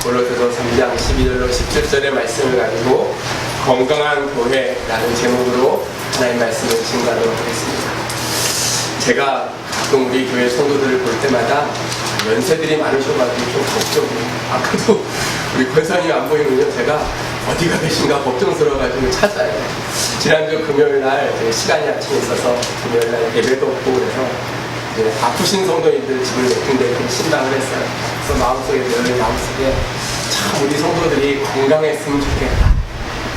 골로새서 3장 12절로 17절의 말씀을 가지고 건강한 교회라는 제목으로 하나님 말씀을 증거하도록 하겠습니다. 제가 가끔 우리 교회 성도들을 볼 때마다 연세들이 많으셔가지고 좀 걱정해요. 아까도 우리 권사님 안 보이면요, 제가 어디가 계신가 걱정스러워가지고 찾아요. 지난주 금요일날 시간이 아침에 있어서 금요일날 예배도 없고 그래서 아프신 성도님들 집을 몇 군데 신방을 했어요. 그래서 마음속에 참 우리 성도들이 건강했으면 좋겠다.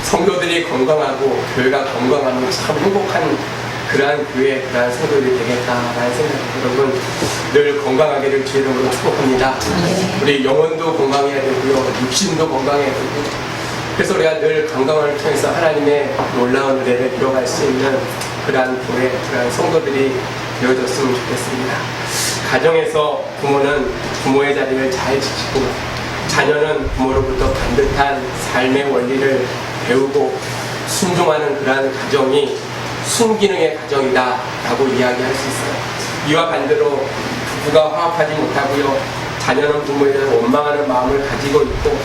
성도들이 건강하고 교회가 건강하면 참 행복한 그러한 교회, 그러한 성도들이 되겠다라는 생각이 여러분 늘 건강하기를 주의 이름으로 축복합니다. 우리 영혼도 건강해야 되고요, 육신도 건강해야 되고, 그래서 우리가 늘 건강을 통해서 하나님의 놀라운 은혜를 이뤄갈 수 있는 그러한 교회, 그러한 성도들이 되어졌으면 좋겠습니다. 가정에서 부모는 부모의 자리를 잘 지키고 자녀는 부모로부터 반듯한 삶의 원리를 배우고 순종하는 그러한 가정이 순기능의 가정이다 라고 이야기할 수 있어요. 이와 반대로 부부가 화합하지 못하고요, 자녀는 부모에 대한 원망하는 마음을 가지고 있고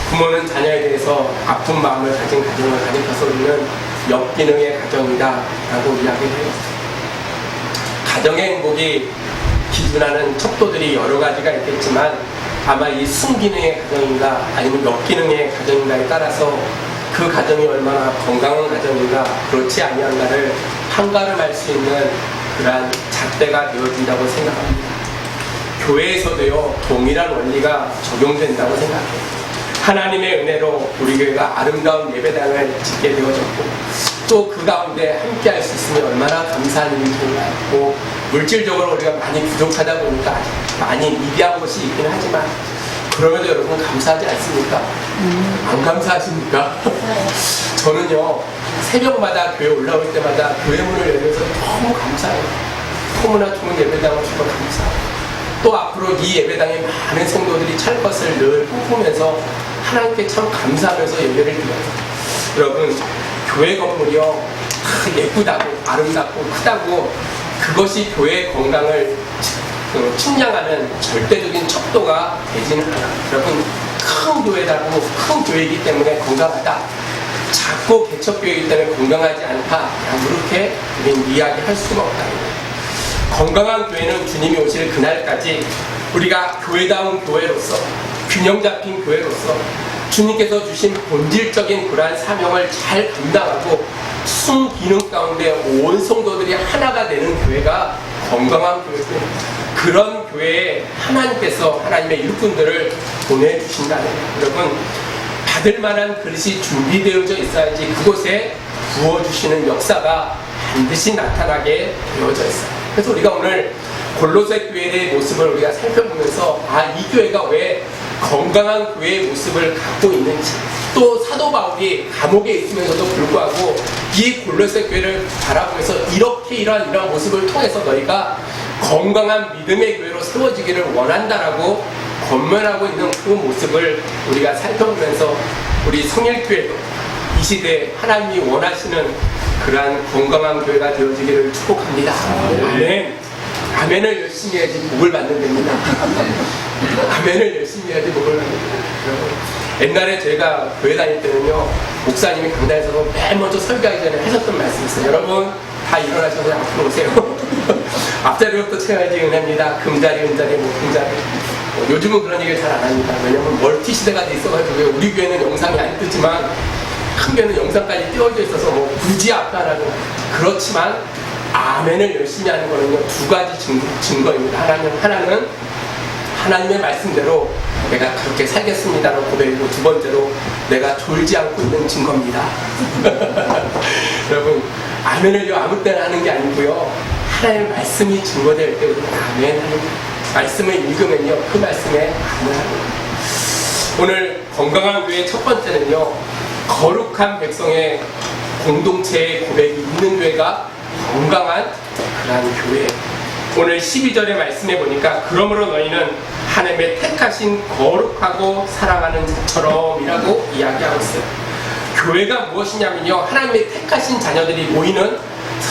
부모는 자녀에 대해서 아픈 마음을 가진 가정을 가리켜서 우리는 역기능의 가정이다 라고 이야기해요. 가정의 행복이 기준하는 척도들이 여러 가지가 있겠지만 아마 이 순기능의 가정인가 아니면 역기능의 가정인가에 따라서 그 가정이 얼마나 건강한 가정인가 그렇지 아니한가를 판가름할 수 있는 그러한 잣대가 되어진다고 생각합니다. 교회에서도요, 동일한 원리가 적용된다고 생각해요. 하나님의 은혜로 우리 교회가 아름다운 예배당을 짓게 되어졌고 또 그 가운데 함께 할 수 있으면 얼마나 감사한 일인가요. 물질적으로 우리가 많이 부족하다 보니까 많이 미비한 곳이 있긴 하지만 그럼에도 여러분 감사하지 않습니까? 안 감사하십니까? 저는요, 새벽마다 교회 올라올 때마다 교회 문을 열면서 너무 감사해요. 너무나 좋은 예배당을 주셔서 감사하고 또 앞으로 이 예배당에 많은 성도들이 찰 것을 늘 꿈꾸면서 하나님께 참 감사하면서 예배를 드려요. 여러분, 교회 건물이요, 예쁘다고 아름답고 크다고 그것이 교회의 건강을 측량하는 절대적인 척도가 되지는 않아요. 여러분, 큰 교회라고 큰 교회이기 때문에 건강하다, 작고 개척교회이기 때문에 건강하지 않다, 이렇게 우리는 이야기할 수가 없다. 건강한 교회는 주님이 오실 그날까지 우리가 교회다운 교회로서, 균형 잡힌 교회로서 주님께서 주신 본질적인 그러한 사명을 잘 감당하고 순기능 가운데 온 성도들이 하나가 되는 교회가 건강한 교회입니다. 그런 교회에 하나님께서 하나님의 일꾼들을 보내주신다는 거예요. 여러분, 받을 만한 그릇이 준비되어져 있어야지 그곳에 부어주시는 역사가 반드시 나타나게 되어져 있어요. 그래서 우리가 오늘 골로새 교회의 모습을 우리가 살펴보면서 이 교회가 왜 건강한 교회의 모습을 갖고 있는지, 또 사도 바울이 감옥에 있으면서도 불구하고 이 골로새 교회를 바라보면서 이러한 모습을 통해서 너희가 건강한 믿음의 교회로 세워지기를 원한다라고 권면하고 있는 그 모습을 우리가 살펴보면서 우리 성일교회도 이 시대에 하나님이 원하시는 그러한 건강한 교회가 되어지기를 축복합니다. 아멘. 아멘을 열심히 해야지 복을 받는 겁니다. 아멘을 열심히 해야지 복을 받는 겁니다. 옛날에 제가 교회 다닐 때는요, 목사님이 강단에서 맨 먼저 설교하기 전에 하셨던 말씀이 있어요. 여러분 다 일어나셔서 앞으로 오세요. 앞자리부터 채워야지 은혜입니다. 금자리, 은자리, 금자리. 요즘은 그런 얘기를 잘 안 합니다. 왜냐면 멀티 시대가 돼 있어가지고 우리 교회는 영상이 안 뜨지만 큰 교회는 영상까지 띄워져 있어서 굳이 앞에 안 하고, 그렇지만 아멘을 열심히 하는 거는요, 두 가지 증거입니다. 하나는 하나님의 말씀대로 내가 그렇게 살겠습니다라고 고백이고, 두 번째로 내가 졸지 않고 있는 증거입니다. 여러분, 아멘을요 아무 때나 하는 게 아니고요, 하나님의 말씀이 증거될 때 우리가 아멘 하는 거예요. 말씀을 읽으면요, 그 말씀에 아멘하는 거예요. 오늘 건강한 교회의 첫 번째는요, 거룩한 백성의 공동체의 고백이 있는 교회가 건강한 그러한 교회. 오늘 12절의 말씀에 보니까 그러므로 너희는 하나님의 택하신 거룩하고 사랑하는 자처럼 이라고 이야기하고 있어요. 교회가 무엇이냐면요, 하나님의 택하신 자녀들이 모이는,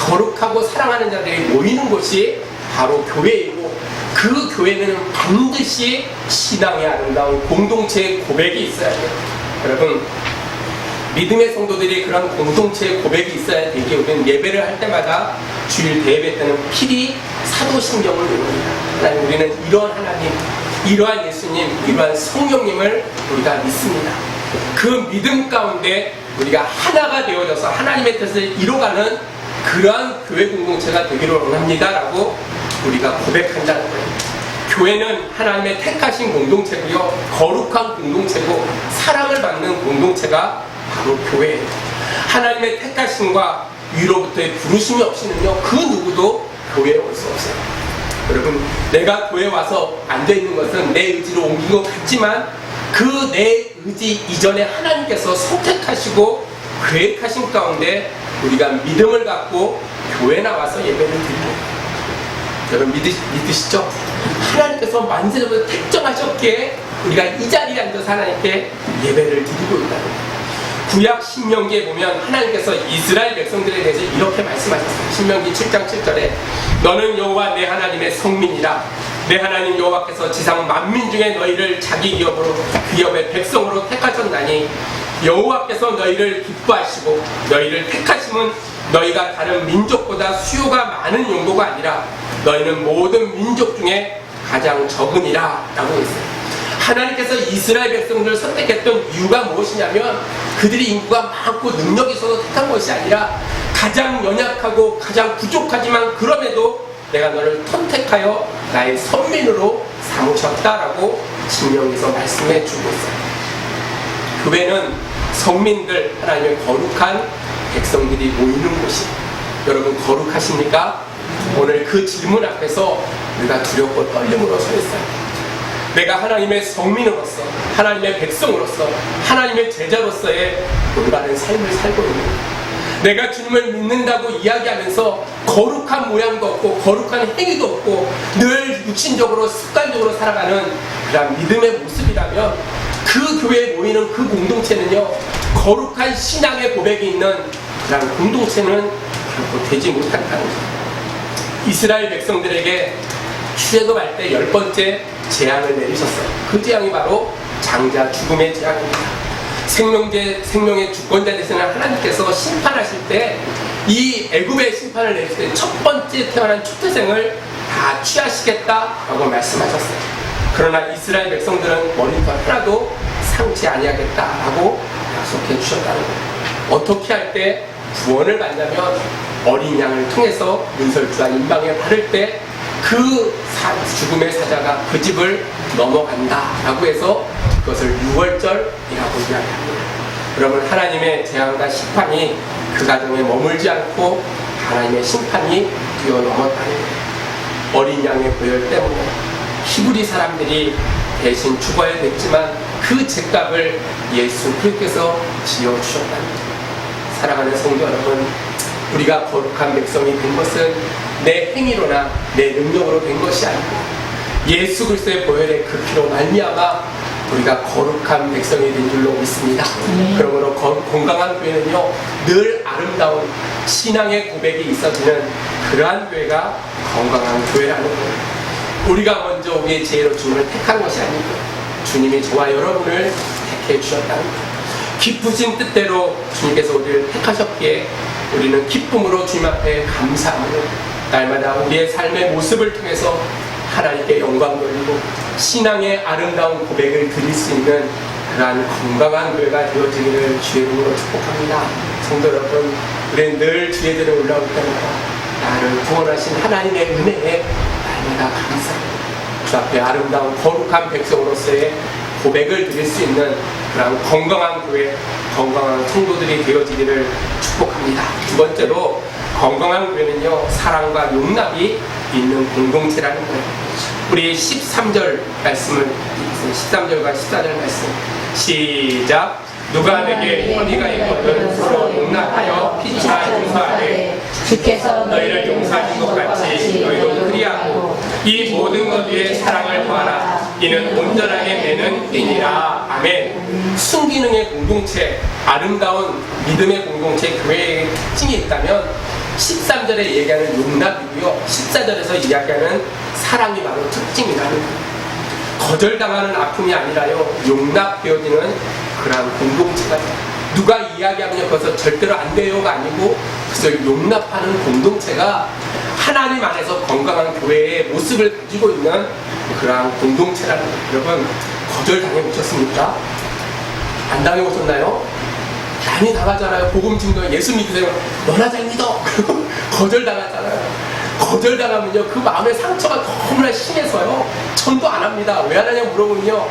거룩하고 사랑하는 자들이 모이는 곳이 바로 교회이고, 그 교회는 반드시 신앙의 아름다운 공동체의 고백이 있어야 돼요. 여러분, 믿음의 성도들이 그런 공동체의 고백이 있어야 되기에 우리는 예배를 할 때마다 주일 대예배 때는 필히 사도신경을 외웁니다. 하나님, 우리는 이러한 하나님, 이러한 예수님, 이러한 성령님을 우리가 믿습니다. 그 믿음 가운데 우리가 하나가 되어져서 하나님의 뜻을 이뤄가는 그러한 교회 공동체가 되기를 원합니다 라고 우리가 고백한다는 거예요. 교회는 하나님의 택하신 공동체고요, 거룩한 공동체고 사랑을 받는 공동체가 바로 교회예요. 하나님의 택하심과 위로부터의 부르심이 없이는요, 그 누구도 교회에 올 수 없어요. 여러분, 내가 교회에 와서 앉아있는 것은 내 의지로 옮긴 것 같지만 그 내 의지 이전에 하나님께서 선택하시고 계획하신 가운데 우리가 믿음을 갖고 교회에 나와서 예배를 드리고, 여러분 믿으시죠? 하나님께서 만세전부터 택정하셨기에 우리가 이 자리에 앉아서 하나님께 예배를 드리고 있다는 거예요. 구약 신명기에 보면 하나님께서 이스라엘 백성들에 대해서 이렇게 말씀하셨어요. 신명기 7장 7절에 너는 여호와 내 하나님의 성민이라. 내 하나님 여호와께서 지상 만민 중에 너희를 자기 기업으로 기업의 백성으로 택하셨나니 여호와께서 너희를 기뻐하시고 너희를 택하심은 너희가 다른 민족보다 수요가 많은 용도가 아니라 너희는 모든 민족 중에 가장 적으니라 라고 했어요. 하나님께서 이스라엘 백성들을 선택했던 이유가 무엇이냐면 그들이 인구가 많고 능력이 있어서 택한 것이 아니라 가장 연약하고 가장 부족하지만 그럼에도 내가 너를 선택하여 나의 선민으로 삼으셨다라고 신명기에서 말씀해 주고 있어요. 교회는 성민들, 하나님의 거룩한 백성들이 모이는 곳이, 여러분 거룩하십니까? 오늘 그 질문 앞에서 우리가 두렵고 떨림으로 서 있어요. 내가 하나님의 성민으로서, 하나님의 백성으로서, 하나님의 제자로서의 올바른 삶을 살고 있는 거예요. 내가 주님을 믿는다고 이야기하면서 거룩한 모양도 없고 거룩한 행위도 없고 늘 육신적으로 습관적으로 살아가는 그런 믿음의 모습이라면 그 교회에 모이는 그 공동체는요, 거룩한 신앙의 고백이 있는 그런 공동체는 결코 되지 못한다는 거예요. 이스라엘 백성들에게 출애굽할 때 10번째 재앙을 내리셨어요. 그 재앙이 바로 장자 죽음의 재앙입니다. 생명의 주권자 되시는 하나님께서 심판하실 때 이 애굽의 심판을 내릴 때 첫 번째 태어난 초태생을 다 취하시겠다라고 말씀하셨어요. 그러나 이스라엘 백성들은 머리털 하나도 상치 아니하겠다라고 약속해 주셨다는 거예요. 어떻게 할 때 구원을 받냐면 어린 양을 통해서 문설주한 임방에 바를 때 그 죽음의 사자가 그 집을 넘어간다라고 해서 그것을 유월절이라고 이야기합니다. 여러분, 하나님의 재앙과 심판이 그 가정에 머물지 않고 하나님의 심판이 뛰어넘었다는 거예요. 어린 양의 보혈 때문에 히브리 사람들이 대신 죽어야 됐지만 그 죄값을 예수 그리스도께서 지어주셨다는 거예요. 사랑하는 성도 여러분, 우리가 거룩한 백성이 된 것은 내 행위로나 내 능력으로 된 것이 아니고 예수 그리스도의 보혈의 그 피로 말미암아 우리가 거룩한 백성이 된 줄로 믿습니다. 그러므로 건강한 교회는요, 늘 아름다운 신앙의 고백이 있어지는 그러한 교회가 건강한 교회라는 거예요. 우리가 먼저 우리의 지혜로 주님을 택한 것이 아니고 주님이 저와 여러분을 택해 주셨다는 거예요. 기쁘신 뜻대로 주님께서 우리를 택하셨기에 우리는 기쁨으로 주님 앞에 감사하며 날마다 우리의 삶의 모습을 통해서 하나님께 영광 돌리고 신앙의 아름다운 고백을 드릴 수 있는 그러한 건강한 교회가 되어지기를 주의 이름으로 축복합니다. 성도 여러분, 우리는 늘 주의 들에 올라올 때마다 나를 구원하신 하나님의 은혜에 날마다 감사합니다. 주 앞에 아름다운 거룩한 백성으로서의 고백을 드릴 수 있는 그런 건강한 교회, 건강한 성도들이 되어지기를 축복합니다. 두 번째로, 건강한 교회는요, 사랑과 용납이 있는 공동체라는 거예요. 우리 13절 말씀을, 13절과 14절 말씀 시작. 누가 내게 허리가 있거든 서로 용납하여 피차 용서하되 주께서 너희를 용서하신 것 같이 너희도 그리하고 이 모든 것 위에 사랑을 더하라. 이는 온전하게 되는 띠니라. 아멘. 순기능의 공동체, 아름다운 믿음의 공동체, 교회의 특징이 있다면 13절에 얘기하는 용납이고요. 14절에서 이야기하는 사랑이 바로 특징이라는 거예요. 거절당하는 아픔이 아니라요, 용납되어지는 그러한 공동체가 누가 이야기하면 벌써 절대로 안 돼요가 아니고 그래서 용납하는 공동체가 하나님 안에서 건강한 교회의 모습을 가지고 있는 그러한 공동체라는 거예요. 여러분, 거절당해 보셨습니까? 안 당해 보셨나요? 많이 당하잖아요. 복음 증거 예수 믿으세요. 너나 잘 믿어. 거절당하잖아요. 거절당하면요, 그 마음의 상처가 너무나 심해서요, 전도 안 합니다. 왜 안 하냐 물어보면요,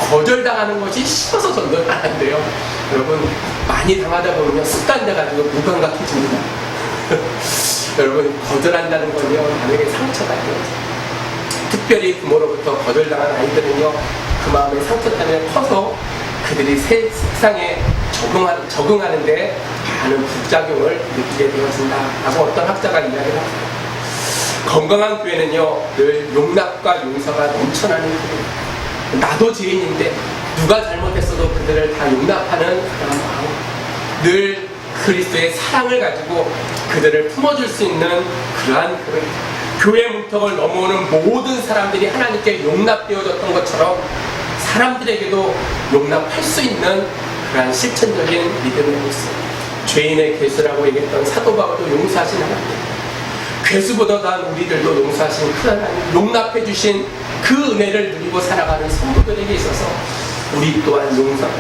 거절당하는 것이 싫어서 전도를 안 한대요. 여러분, 많이 당하다 보면요, 습관돼가지고 무감각해집니다. 여러분, 거절한다는 건요, 남에게 상처가 돼요. 특별히 부모로부터 거절당한 아이들은요, 그 마음의 상처 때문에 커서 그들이 세상에 적응하는데 많은 부작용을 느끼게 되어진다라고 어떤 학자가 이야기를 합니다. 건강한 교회는요, 늘 용납과 용서가 넘쳐나는 교회. 나도 죄인인데 누가 잘못했어도 그들을 다 용납하는 그런 마음. 늘 그리스도의 사랑을 가지고 그들을 품어줄 수 있는 그러한 교회. 교회 문턱을 넘어오는 모든 사람들이 하나님께 용납되어졌던 것처럼 사람들에게도 용납할 수 있는 그러한 실천적인 믿음의 모습. 죄인의 괴수라고 얘기했던 사도 바울도 용서하신 하나님. 괴수보다 단 우리들도 용서하신 그 하나님, 용납해주신 그 은혜를 누리고 살아가는 성도들에게 있어서 우리 또한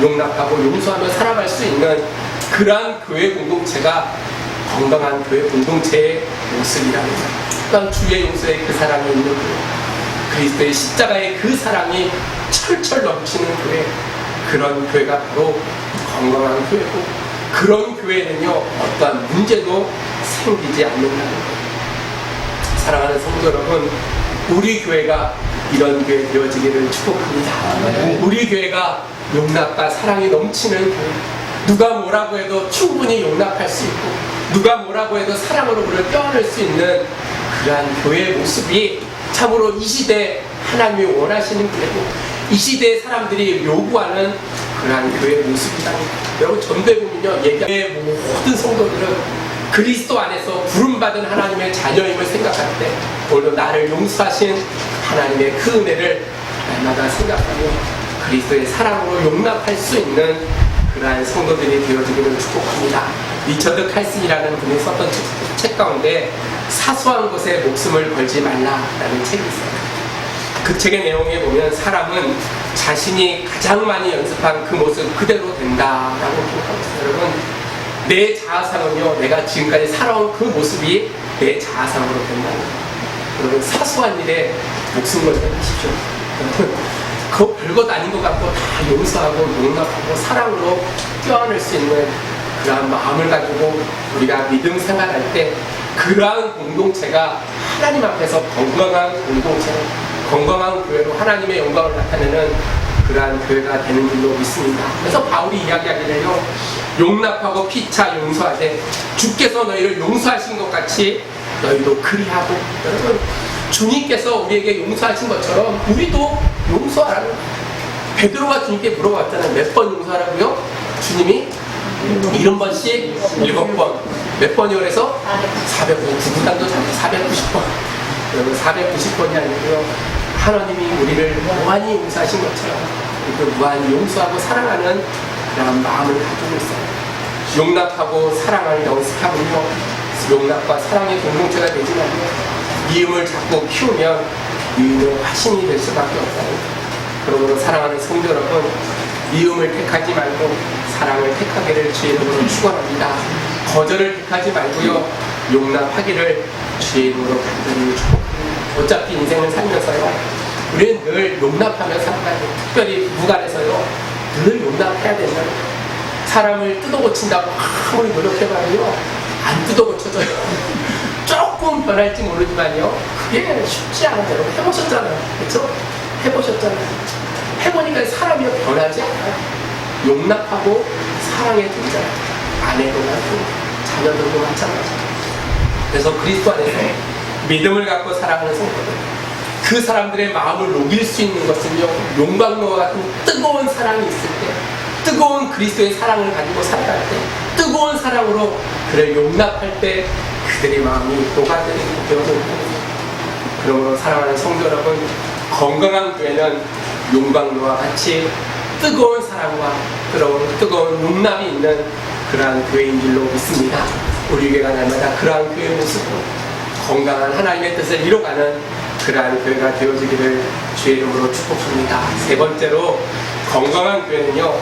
용납하고 용서하며 살아갈 수 있는 그러한 교회 공동체가 건강한 교회 공동체의 모습이라는 거예요. 또한 주의 용서에 그 사랑이 있는 교회, 그리스도의 십자가의 그 사랑이 철철 넘치는 교회, 그런 교회가 바로 건강한 교회고, 그런 교회는요, 어떠한 문제도 생기지 않는다는 거예요. 사랑하는 성도 여러분, 우리 교회가 이런 교회 되어지기를 축복합니다. 우리 교회가 용납과 사랑이 넘치는 교회, 누가 뭐라고 해도 충분히 용납할 수 있고 누가 뭐라고 해도 사랑으로 우리를 껴안을 수 있는 그러한 교회의 모습이 참으로 이 시대에 하나님이 원하시는 교회고 이 시대의 사람들이 요구하는 그러한 교회의 모습이다. 여러분, 전도에 보면요, 예배의 모든 성도들은 그리스도 안에서 부름받은 하나님의 자녀임을 생각할 때 오늘도 나를 용서하신 하나님의 그 은혜를 날마다 생각하며 그리스도의 사랑으로 용납할 수 있는 그러한 성도들이 되어지기를 축복합니다. 리처드 칼슨이라는 분이 썼던 책 가운데 사소한 것에 목숨을 걸지 말라라는 책이 있어요. 그 책의 내용에 보면 사람은 자신이 가장 많이 연습한 그 모습 그대로 된다라고 기록하고 있어요. 여러분, 내 자아상은요, 내가 지금까지 살아온 그 모습이 내 자아상으로 된다는 거예요. 여러분, 사소한 일에 목숨 걸지 마십시오. 그거 별것 아닌 것 같고 다 용서하고 용납하고 사랑으로 껴안을 수 있는 그러한 마음을 가지고 우리가 믿음 생활할 때 그러한 공동체가 하나님 앞에서 건강한 공동체, 건강한 교회로 하나님의 영광을 나타내는 그러한 교회가 되는 줄로 믿습니다. 그래서 바울이 이야기하기를요, 용납하고 피차 용서하되 주께서 너희를 용서하신 것 같이 너희도 그리하고. 여러분, 주님께서 우리에게 용서하신 것처럼 우리도 용서하라는 거예요. 베드로가 주님께 물어봤잖아요. 몇 번 용서하라고요? 주님이 70번씩 7번. 몇 번이요? 그래서 400번. 구구단도 490번. 여러분, 490번이 아니고요, 하나님이 우리를 무한히 용서하신 것처럼 그 무한히 용서하고 사랑하는 그런 마음을 가지고 있어요. 용납하고 사랑을 연습하면요, 용납과 사랑의 공동체가 되지만요, 미움을 자꾸 키우면 미움의 화신이 될 수밖에 없어요. 그러므로 사랑하는 성도 여러분, 미움을 택하지 말고 사랑을 택하기를 주의 이름으로 축원합니다. 거절을 택하지 말고요, 용납하기를 주의 이름으로 간절히 축복합니다. 어차피 인생을 살면서요, 우리는 늘 용납하며 살아가야 돼요. 특별히 부부간에서요, 늘 용납해야 된다는 거예요. 사람을 뜯어고친다고 아무리 노력해봐도요, 안 뜯어고쳐져요. 조금 변할지 모르지만요, 그게 쉽지 않아요. 여러분, 해보셨잖아요. 그렇죠? 해보셨잖아요. 해보니까 사람이 변하지 않아요. 용납하고 사랑에 들잖아요. 아내도 하고 자녀들도 마찬가지예요. 그래서 그리스도 안에서 믿음을 갖고 살아가는 성도들, 그 사람들의 마음을 녹일 수 있는 것은요, 용광로와 같은 뜨거운 사랑이 있을 때, 뜨거운 그리스도의 사랑을 가지고 살아갈 때 뜨거운 사랑으로 그를 용납할 때 그들의 마음이 녹아들게 되어집니다. 그러므로 사랑하는 성도 여러분, 건강한 교회는 용광로와 같이 뜨거운 사랑과 뜨거운 용납이 있는 그러한 교회인 줄로 믿습니다. 우리 교회가 날마다 그러한 교회의 모습으로 건강한 하나님의 뜻을 이뤄가는 그러한 교회가 되어지기를 주의 이름으로 축복합니다. 세 번째로, 건강한 교회는요,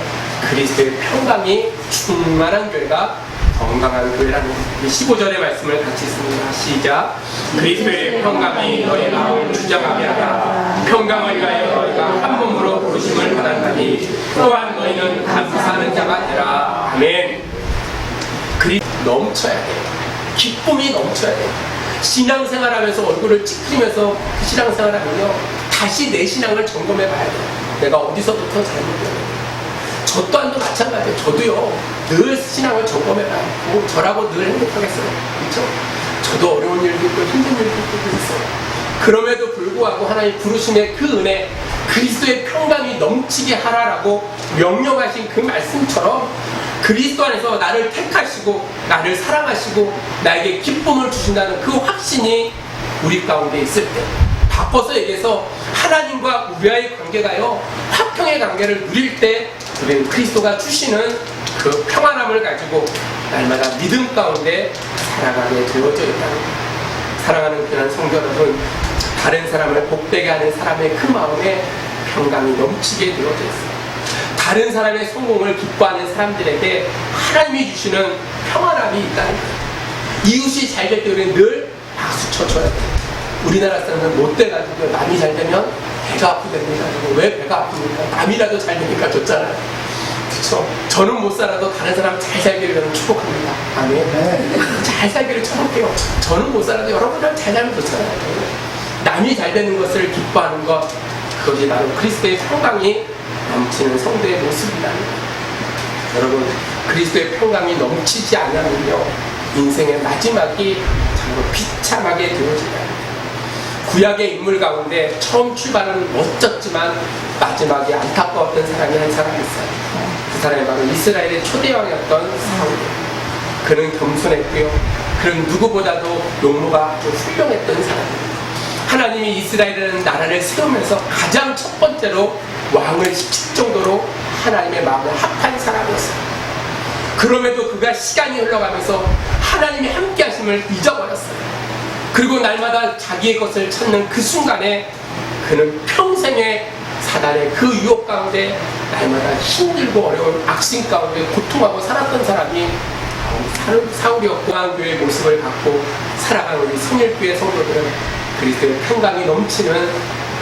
그리스도의 평강이 충만한 교회가 건강한 교회라는 15절의 말씀을 같이 읽습니다. 시작. 그리스도의 평강이 너희 마음을 주장하게 하라. 평강을 위하여 너희가 한 몸으로 부르심을 받았나니 또한 너희는 감사하는 자가 되라. 아멘. 넘쳐야 돼. 기쁨이 넘쳐야 돼. 신앙생활하면서 얼굴을 찌푸리면서 그 신앙생활하면요, 다시 내 신앙을 점검해 봐야 돼. 내가 어디서부터 잘못했는지. 저 또한도 마찬가지예요. 저도요, 늘 신앙을 점검해봐요. 뭐 저라고 늘 행복하겠어요. 그렇죠? 저도 어려운 일도 있고 힘든 일도 있어요. 그럼에도 불구하고 하나님 부르심의 그 은혜, 그리스도의 평강이 넘치게 하라라고 명령하신 그 말씀처럼 그리스도 안에서 나를 택하시고 나를 사랑하시고 나에게 기쁨을 주신다는 그 확신이 우리 가운데 있을 때, 바꿔서 얘기해서 하나님과 우리와의 관계가요, 화평의 관계를 누릴 때 우리는 그리스도가 주시는 그 평안함을 가지고 날마다 믿음 가운데 살아가게 되어져 있다는 것. 사랑하는 귀한 성도 여러분, 다른 사람을 복되게 하는 사람의 그 마음에 평강이 넘치게 되어져 있어요. 다른 사람의 성공을 기뻐하는 사람들에게 하나님이 주시는 평안함이 있다는 거예요. 이웃이 잘 될 때 우리는 늘 박수 쳐줘야 돼요. 우리나라 사람은 못 돼가지고 남이 잘 되면 배가 아프답니다. 왜 배가 아픕니까? 남이라도 잘 되니까 좋잖아요. 그렇죠? 저는 못 살아도 다른 사람 잘 살기를 저는 축복합니다. 아멘. 잘 살기를 축복해요. 저는 못 살아도 여러분들 잘 살면 좋잖아요. 남이 잘 되는 것을 기뻐하는 것, 그것이 바로 그리스도의 평강이 넘치는 성도의 모습이라는 거예요. 여러분, 그리스도의 평강이 넘치지 않으면요, 인생의 마지막이 정말 비참하게 되어진다. 구약의 인물 가운데 처음 출발은 멋졌지만 마지막에 안타까웠던 사람이 한 사람이 있어요. 그 사람이 바로 이스라엘의 초대왕이었던 사울. 그는 겸손했고요, 그는 누구보다도 용모가 아주 훌륭했던 사람입니다. 하나님이 이스라엘이라는 나라를 세우면서 가장 첫 번째로 왕을 시킬 정도로 하나님의 마음을 합한 사람이었어요. 그럼에도 그가 시간이 흘러가면서 하나님의 함께 하심을 잊어버렸어요. 그리고 날마다 자기의 것을 찾는 그 순간에 그는 평생의 사단의 그 유혹 가운데 날마다 힘들고 어려운 악신 가운데 고통하고 살았던 사람이 사울이었고, 교회의 모습을 갖고 살아가는 우리 성일교회 성도들은 그리스도의 평강이 넘치는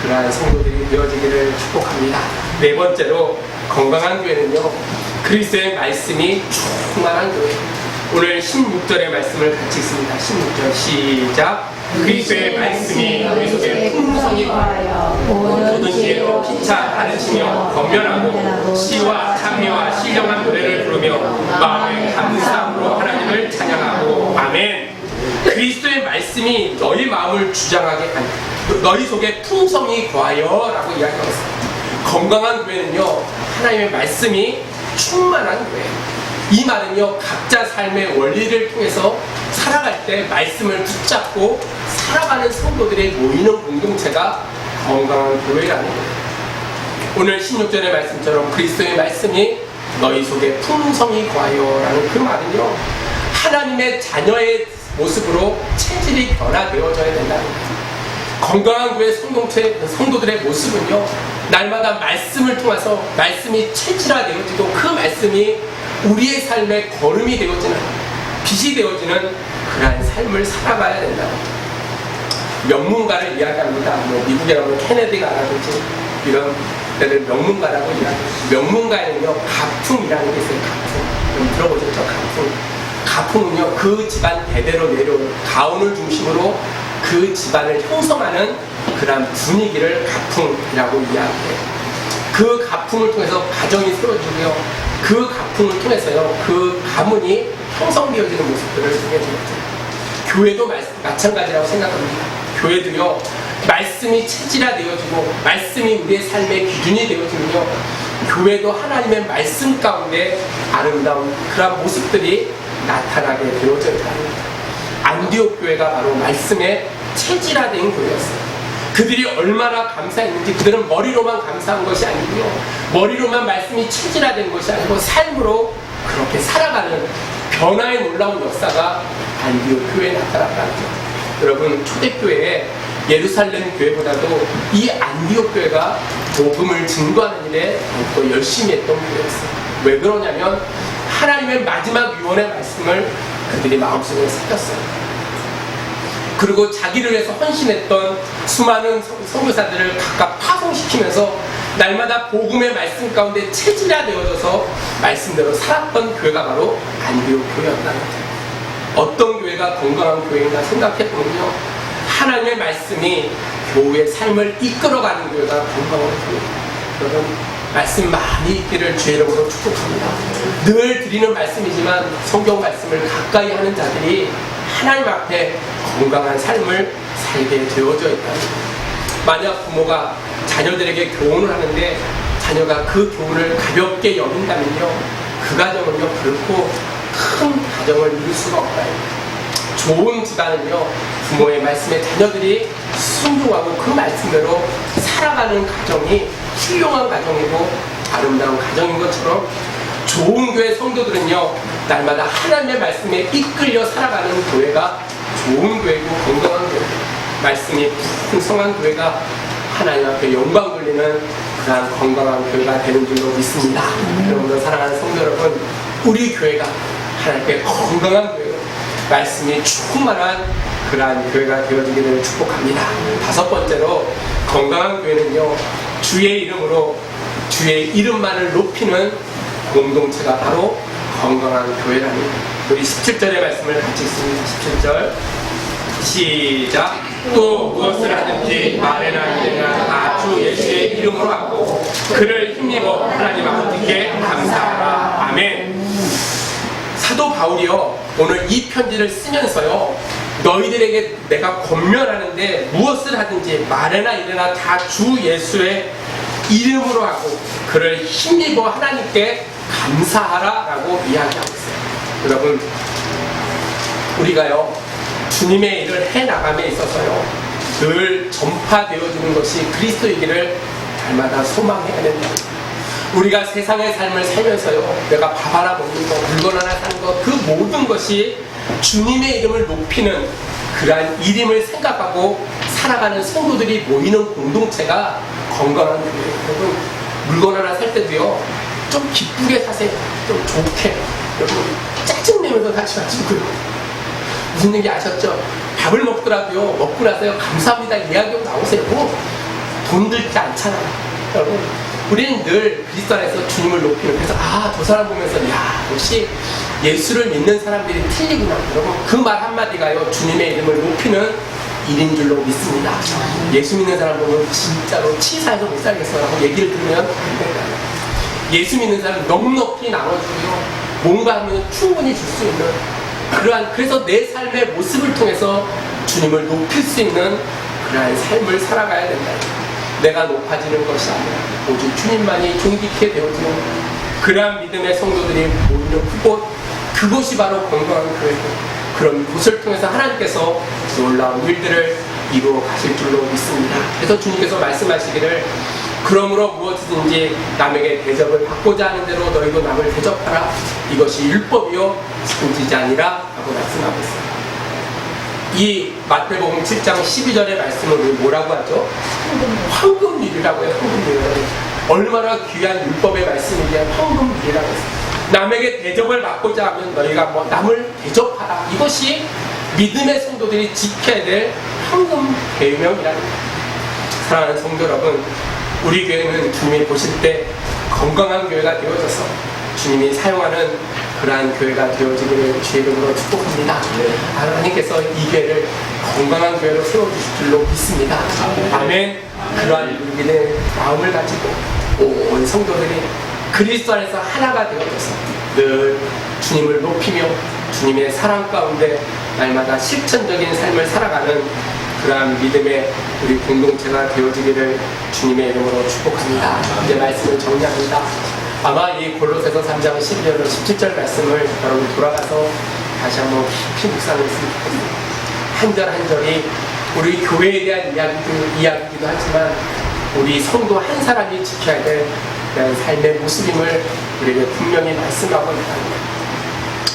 그러한 성도들이 되어지기를 축복합니다. 네 번째로, 건강한 교회는요, 그리스도의 말씀이 충만한 교회. 오늘 16절의 말씀을 같이 읽습니다. 16절 시작. 그리스도의 말씀이 너희 속에 풍성히 모든 지혜로 피차 가르치며 권면하고 시와 찬미와 신령한 노래를 부르며 마음의 감사함으로 하나님을 찬양하고. 아멘. 그리스도의 말씀이 너희 마음을 주장하게 하니 너희 속에 풍성히 거하여 라고 이야기했어요. 건강한 교회는요, 하나님의 말씀이 충만한 교회예요. 이 말은요, 각자 삶의 원리를 통해서 살아갈 때 말씀을 붙잡고 살아가는 성도들이 모이는 공동체가 건강한 교회라는 거예요. 오늘 16절의 말씀처럼 그리스도의 말씀이 너희 속에 풍성히 거하여 라는 그 말은요, 하나님의 자녀의 모습으로 체질이 변화되어져야 된다는 거예요. 건강한 교회 성도들의 모습은요, 날마다 말씀을 통해서 말씀이 체질화되어지고 그 말씀이 우리의 삶의 걸음이 되어지는, 빛이 되어지는 그러한 삶을 살아가야 된다. 명문가를 이야기합니다. 미국에 가면 케네디가라든지 이런 데를 명문가라고 이야기합니다. 명문가에는요, 가풍이라는 게 있어요. 가풍. 들어보셨죠? 가풍. 가풍은요, 그 집안 대대로 내려오는 가문을 중심으로 그 집안을 형성하는 그러한 분위기를 가풍이라고 이야기해요. 그 가풍을 통해서 가정이 세워지고요, 그 가풍을 통해서요, 그 가문이 형성되어지는 모습들을 보게 됩니다. 교회도 마찬가지라고 생각합니다. 교회도요, 말씀이 체질화되어지고 말씀이 우리의 삶의 기준이 되어지면요, 교회도 하나님의 말씀 가운데 아름다운 그런 모습들이 나타나게 되어져 있다는 안디옥 교회가 바로 말씀의 체질화된 교회였어요. 그들이 얼마나 감사했는지 그들은 머리로만 감사한 것이 아니고요, 머리로만 말씀이 체질화된 것이 아니고 삶으로 그렇게 살아가는 변화의 놀라운 역사가 안디옥 교회에 나타났다는 거예요. 여러분, 초대교회에 예루살렘 교회보다도 이 안디옥 교회가 복음을 증거하는 일에 더 열심히 했던 교회였어요. 왜 그러냐면 하나님의 마지막 유언의 말씀을 그들이 마음속에 새겼어요. 그리고 자기를 위해서 헌신했던 수많은 선교사들을 각각 파송시키면서 날마다 복음의 말씀 가운데 체질화되어져서 말씀대로 살았던 교회가 바로 안디옥 교회였다는 거예요. 어떤 교회가 건강한 교회인가 생각해보면요, 하나님의 말씀이 교회의 삶을 이끌어가는 교회가 건강한 교회입니다. 여러분, 말씀 많이 읽기를 주의 이름으로 축복합니다. 늘 드리는 말씀이지만 성경 말씀을 가까이 하는 자들이 하나님 앞에 건강한 삶을 살게 되어져 있다. 만약 부모가 자녀들에게 교훈을 하는데 자녀가 그 교훈을 가볍게 여긴다면요, 그 가정은요 결코 큰 가정을 이룰 수가 없다. 좋은 집안은요, 부모의 말씀에 자녀들이 순종하고 그 말씀대로 살아가는 가정이 훌륭한 가정이고 아름다운 가정인 것처럼, 좋은 교회 성도들은요 날마다 하나님의 말씀에 이끌려 살아가는 교회가 좋은 교회고 건강한 교회, 말씀이 풍성한 교회가 하나님 앞에 영광 돌리는 그러한 건강한 교회가 되는 줄로 믿습니다. 여러분들 사랑하는 성도 여러분, 우리 교회가 하나님께 건강한 교회로 말씀이 충만한 그러한 교회가 되어지기를 축복합니다. 다섯 번째로, 건강한 교회는요 주의 이름으로 주의 이름만을 높이는 공동체가 바로 건강한 교회라는, 우리 17절의 말씀을 같이 읽습니다. 17절 시작. 또 무엇을 하든지 말에나 일에나 다 주 예수의 이름으로 하고 그를 힘입어 하나님 아버지께 감사하라. 아멘. 사도 바울이요 오늘 이 편지를 쓰면서요, 너희들에게 내가 권면하는데 무엇을 하든지 말에나 일에나 다 주 예수의 이름으로 하고 그를 힘입어 하나님께 감사하라 라고 이야기하고 있어요. 여러분, 우리가요 주님의 일을 해나감에 있어서요 늘 전파되어지는 것이 그리스도이기를 날마다 소망해야 된다. 우리가 세상의 삶을 살면서요, 내가 밥 하나 먹는 것, 물건 하나 사는 것, 그 모든 것이 주님의 이름을 높이는 그러한 일임을 생각하고 살아가는 성도들이 모이는 공동체가 건강한 교회예요. 여러분, 물건 하나 살 때도요 좀 기쁘게 사세요. 좀 좋게. 여러분, 짜증내면서 사지 마시고요. 무슨 얘기 아셨죠? 밥을 먹더라도요 먹고 나서요 감사합니다 이야기하고 나오세요. 돈 들지 않잖아요. 여러분, 우리는 늘 그리스도 안에서 주님을 높이는, 그래서 저 사람 보면서 역시 예수를 믿는 사람들이 틀리구나. 여러분, 그 말 한마디가요 주님의 이름을 높이는 일인 줄로 믿습니다. 예수 믿는 사람 보면 진짜로 치사해서 못 살겠어 라고 얘기를 들으면 안 된다. 예수 믿는 사람 넉넉히 나눠주고요, 뭔가 하면 충분히 줄 수 있는 그러한, 그래서 내 삶의 모습을 통해서 주님을 높일 수 있는 그러한 삶을 살아가야 된다. 내가 높아지는 것이 아니라 오직 주님만이 존귀케 되어지는 그러한 믿음의 성도들이 모이는 그곳, 그것이 바로 건강한 교회고, 그런 곳을 통해서 하나님께서 놀라운 일들을 이루어 가실 줄로 믿습니다. 그래서 주님께서 말씀하시기를, 그러므로 무엇이든지 남에게 대접을 받고자 하는 대로 너희도 남을 대접하라. 이것이 율법이요 선지자 아니라 라고 말씀하고 있습니다. 이 마태복음 7장 12절의 말씀을 우리 뭐라고 하죠? 황금률이라고 해요. 황금률. 얼마나 귀한 율법의 말씀이기에 황금률이라고 했어요. 남에게 대접을 받고자 하면 너희가 남을 대접하라. 이것이 믿음의 성도들이 지켜야 될 황금 계명이라는 거예요. 사랑하는 성도 여러분, 우리 교회는 주님이 보실 때 건강한 교회가 되어져서 주님이 사용하는 그러한 교회가 되어지기를 주의 이름으로 축복합니다. 하나님께서 이 교회를 건강한 교회로 세워주실 줄로 믿습니다. 아멘. 그러한 믿음의 마음을 가지고 온 성도들이 그리스도 안에서 하나가 되어져서 늘 주님을 높이며 주님의 사랑 가운데 날마다 실천적인 삶을 살아가는 그러한 믿음의 우리 공동체가 되어지기를 주님의 이름으로 축복합니다. 이제 말씀을 정리합니다. 아마 이 골로새서 3장 12절로 17절 말씀을 여러분 돌아가서 다시 한번 깊이 묵상했으면 좋겠습니다. 한 절 한 절이 우리 교회에 대한 이야기이기도 하지만 우리 성도 한 사람이 지켜야 될 그런 삶의 모습임을 우리에게 분명히 말씀하고 있답니다.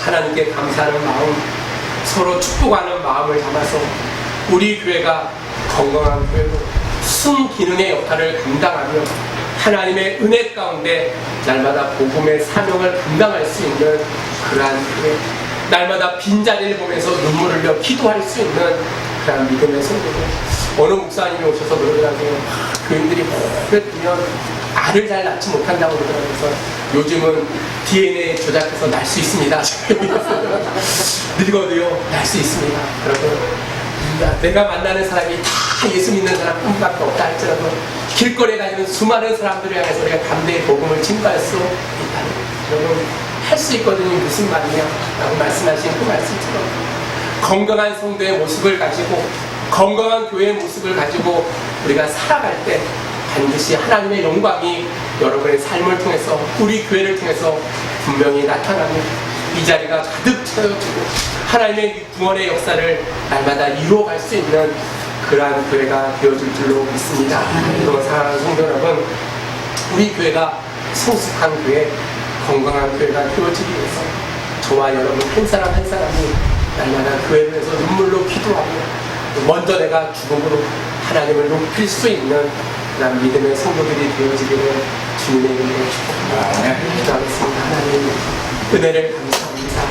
하나님께 감사하는 마음, 서로 축복하는 마음을 담아서 우리 교회가 건강한 교회로 순기능의 역할을 감당하며 하나님의 은혜 가운데 날마다 복음의 사명을 감당할 수 있는 그러한 교회, 날마다 빈자리를 보면서 눈물을 흘려 기도할 수 있는 그러한 믿음의 성도들. 어느 목사님이 오셔서 그러더라고요. 교인들이 오랫동안 알을 잘 낳지 못한다고 그러더라고요. 그래서 요즘은 DNA 조작해서 날 수 있습니다. 늙어도요, 날 수 있습니다. 그러고 내가 만나는 사람이 다 예수 믿는 사람뿐밖에 없다 할지라도 길거리에 다니는 수많은 사람들을 향해서 우리가 담대히 복음을 증거할 수 있다는 여러분 할 수 있거든요. 무슨 말이냐 라고 말씀하신 그 말씀처럼 건강한 성도의 모습을 가지고 건강한 교회의 모습을 가지고 우리가 살아갈 때 반드시 하나님의 영광이 여러분의 삶을 통해서 우리 교회를 통해서 분명히 나타나며 이 자리가 가득 채워지고 하나님의 구원의 역사를 날마다 이루어갈 수 있는 그러한 교회가 되어질 줄로 믿습니다. 그리고 사랑하는 성도 여러분, 우리 교회가 성숙한 교회, 건강한 교회가 되어지기 위해서 저와 여러분 한 사람 한 사람이 날마다 교회를 위해서 눈물로 기도하고 먼저 내가 죽음으로 하나님을 높일 수 있는 그런 믿음의 성도들이 되어지기를 주님의 이름으로 축복합니다. 기도하겠습니다. 하나님 은혜를 감사합니다.